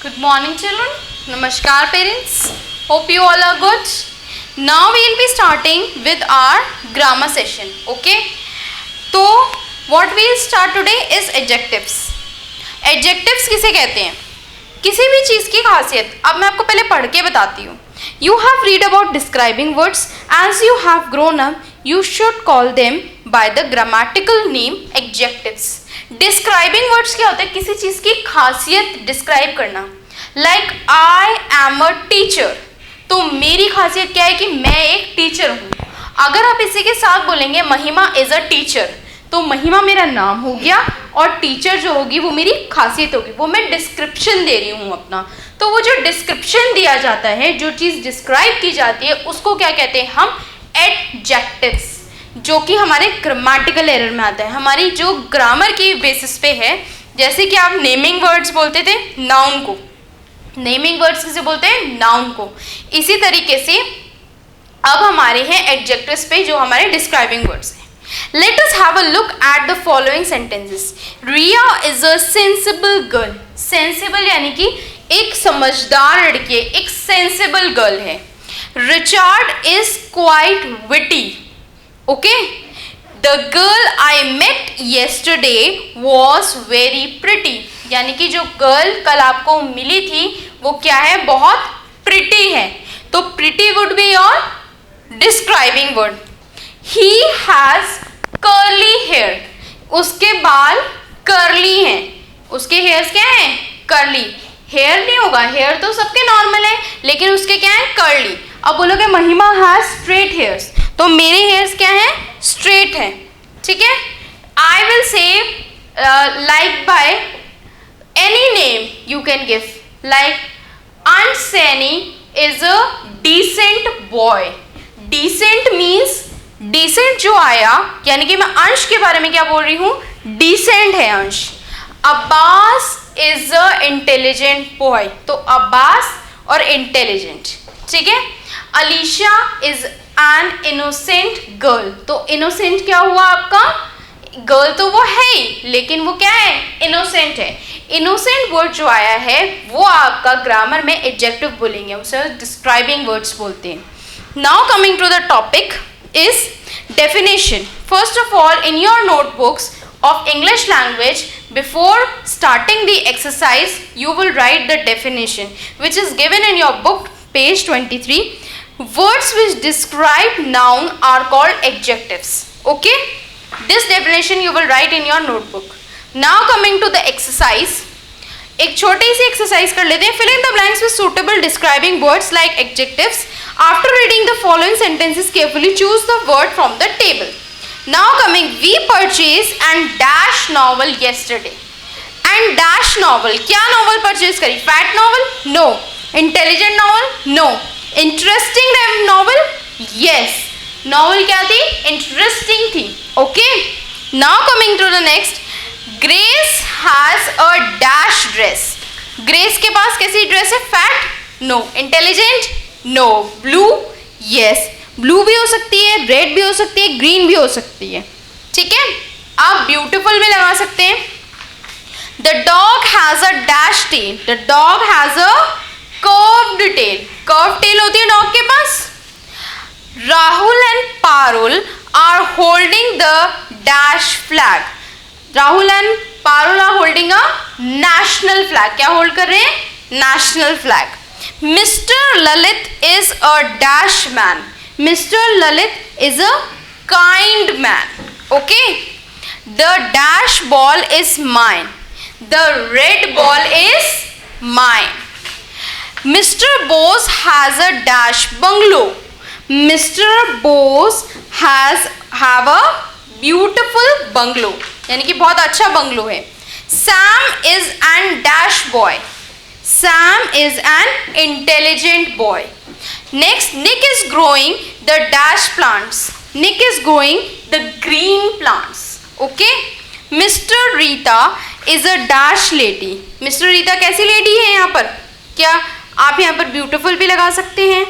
Good morning children. Namaskar parents. Hope you all are good. Now we will be starting with our grammar session. Okay. तो what we will start today is adjectives. Adjectives किसे कहते हैं? किसी भी चीज़ की खासियत. अब मैं आपको पहले पढ़ के बताती हूँ. You have read about describing words. As you have grown up, you should call them by the grammatical name adjectives. Describing words क्या होता है? किसी चीज़ की खासियत डिस्क्राइब करना. Like I am a teacher, तो मेरी खासियत क्या है कि मैं एक टीचर हूँ. अगर आप इसी के साथ बोलेंगे महिमा इज अ टीचर, तो महिमा मेरा नाम हो गया और टीचर जो होगी वो मेरी खासियत होगी. वो मैं डिस्क्रिप्शन दे रही हूँ अपना. तो वो जो डिस्क्रिप्शन दिया जाता है, जो चीज़ डिस्क्राइब की जाती है, उसको क्या कहते हैं हम? एडजेक्टिव्स, जो कि हमारे ग्रामेटिकल एरर में आता है, हमारी जो ग्रामर की बेसिस पे है. जैसे कि आप नेमिंग वर्ड्स बोलते थे नाउन को, नेमिंग वर्ड्स किसे बोलते हैं? नाउन को. इसी तरीके से अब हमारे हैं एडजेक्टिव्स पे, जो हमारे डिस्क्राइबिंग वर्ड्स हैं. Let us have a look at the following sentences. Riya is a sensible girl. Sensible यानी कि एक समझदार लड़की है, एक सेंसिबल गर्ल है. Richard is quite witty. Okay, the girl I met yesterday was very pretty. यानी कि जो गर्ल कल आपको मिली थी वो क्या है? बहुत प्रिटी है. तो pretty would be your describing word. He has curly hair. उसके बाल कर्ली हैं. उसके हेयर्स क्या हैं? कर्ली. हेयर नहीं होगा, हेयर तो सबके नॉर्मल है, लेकिन उसके क्या है? कर्ली. अब बोलोगे महिमा हैज स्ट्रेट हेयर्स, तो मेरे हेयर्स क्या हैं? स्ट्रेट हैं. ठीक है. I will say like by any name you can give. Like Ansh Saini is a decent boy. Decent means decent जो आया, यानी कि मैं अंश के बारे में क्या बोल रही हूँ? डिसेंट है अंश. Abbas is a intelligent boy, तो अब्बास और इंटेलिजेंट. ठीक है. Alisha is an innocent girl, तो इनोसेंट क्या हुआ आपका? गर्ल तो वो है ही, लेकिन वो क्या है? इनोसेंट है. इनोसेंट वर्ड जो आया है वो आपका ग्रामर में एडजेक्टिव बोलेंगे, उसे डिस्क्राइबिंग वर्ड्स बोलते हैं. Now coming to the topic is definition. First of all, in your notebooks of English language, before starting the exercise you will write the definition which is given in your book page 23. Words which describe noun are called adjectives. Okay, this definition you will write in your notebook. Now coming to the exercise, एक छोटी सी exercise कर लेते हैं. fill in the blanks with suitable describing words like adjectives. After reading the following sentences carefully, choose the word from the table. Now coming, we purchased and dash novel yesterday. And dash novel, क्या novel purchase करी? Fat novel? No. Intelligent novel? No. Interesting novel? Yes. Novel क्या थी? Interesting थी. Okay. Now coming to the next, Grace has a dash dress. Grace के पास कैसी dress है? Fat? No. Intelligent? No. Blue? Yes. Blue भी हो सकती है, रेड भी हो सकती है, ग्रीन भी हो सकती है. ठीक है. आप ब्यूटीफुल भी लगा सकते हैं. The dog has a dash tail. The dog has a curved tail. Curve tail होती है डॉग के पास. Rahul and Parul are holding the dash flag. Rahul and Parul are holding a national flag. क्या होल्ड कर रहे हैं? National flag. Mister Lalit is a dash man. Mr. Lalit is a kind man. Okay. The dash ball is mine. The red ball is mine. Mr. Bose has a dash bungalow. Mr. Bose have a beautiful bungalow. यानी कि बहुत अच्छा bungalow है. Sam is an dash boy. Sam is an intelligent boy. Next, Nick is growing the dash plants. Nick is growing the green plants. Okay. Mr. Rita is a dash lady. Mr. Rita कैसी lady है यहाँ पर? क्या आप यहाँ पर beautiful भी लगा सकते हैं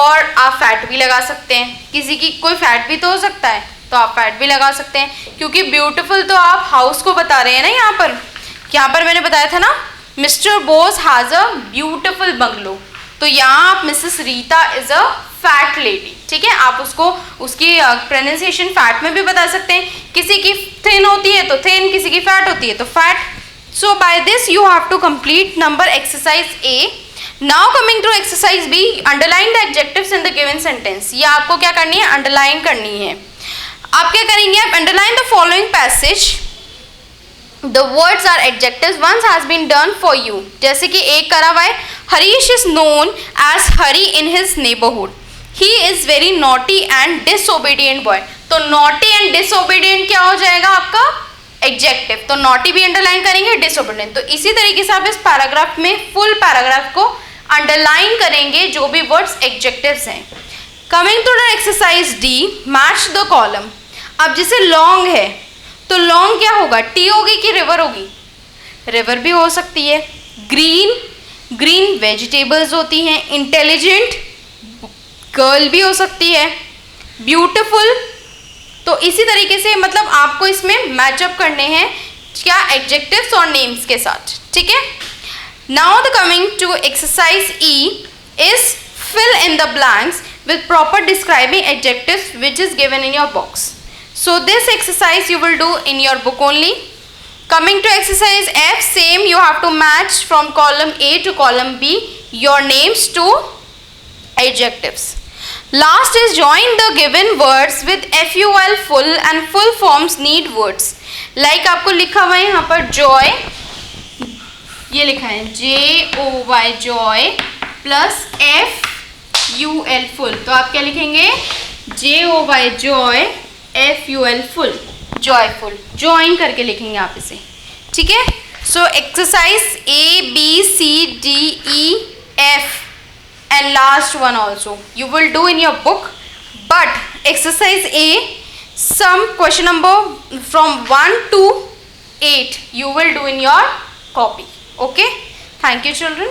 और आप फैट भी लगा सकते हैं. किसी की कोई फैट भी तो हो सकता है, तो आप फैट भी लगा सकते हैं, क्योंकि ब्यूटीफुल तो आप हाउस को बता रहे हैं ना. यहाँ पर मैंने बताया था ना, mister Bose has a beautiful bungalow. तो यहाँ आप Mrs Rita is a fat lady, ठीक है, आप उसको उसकी प्रोनाउंसिएशन फैट में भी बता सकते हैं। किसी की थिन होती है तो थिन, किसी की फैट होती है तो fat. So by this you have to complete number exercise A. Now coming to exercise B, underline the adjectives in the given sentence. ये आपको क्या करनी है, अंडरलाइन करनी है। आप क्या करेंगे, आप underline the following passage, the words are adjectives, once has been done for you. जैसे कि एक करा हुआ है, Harish is known as Hari in his neighbourhood, he is very naughty and disobedient boy. तो नॉटी एंड डिसओबीडियंट क्या हो जाएगा आपका, एडजेक्टिव। तो नॉटी भी अंडरलाइन करेंगे, डिसओबीडियंट। तो इसी तरीके से आप इस पैराग्राफ में फुल पैराग्राफ को अंडरलाइन करेंगे जो भी वर्ड्स एडजेक्टिव्स हैं। Coming to the exercise D, match the column. अब जैसे लॉन्ग है तो लॉन्ग क्या होगा, टी होगी कि रिवर होगी, रिवर भी हो सकती है। ग्रीन, ग्रीन वेजिटेबल्स होती हैं। इंटेलिजेंट, गर्ल भी हो सकती है। ब्यूटिफुल, तो इसी तरीके से मतलब आपको इसमें मैचअप करने हैं क्या, एडजेक्टिव्स और नेम्स के साथ, ठीक है। Now the coming to exercise E is fill in the blanks with proper describing adjectives which is given in your box. So this exercise you will do in your book only. Coming to exercise F, same, you have to match from column A to column B your names to adjectives. Last is join the given words with FUL full and full forms need words. Like आपको लिखा हुआ है यहाँ पर joy, ये लिखा है JOY joy plus FUL full. तो आप क्या लिखेंगे, JOY joy FUL full, joyful, join करके लिखेंगे आप इसे, ठीक है। So exercise ABCDEF and last one also you will do in your book, but exercise A, some question number from 1 to 8 you will do in your copy. Okay, thank you children.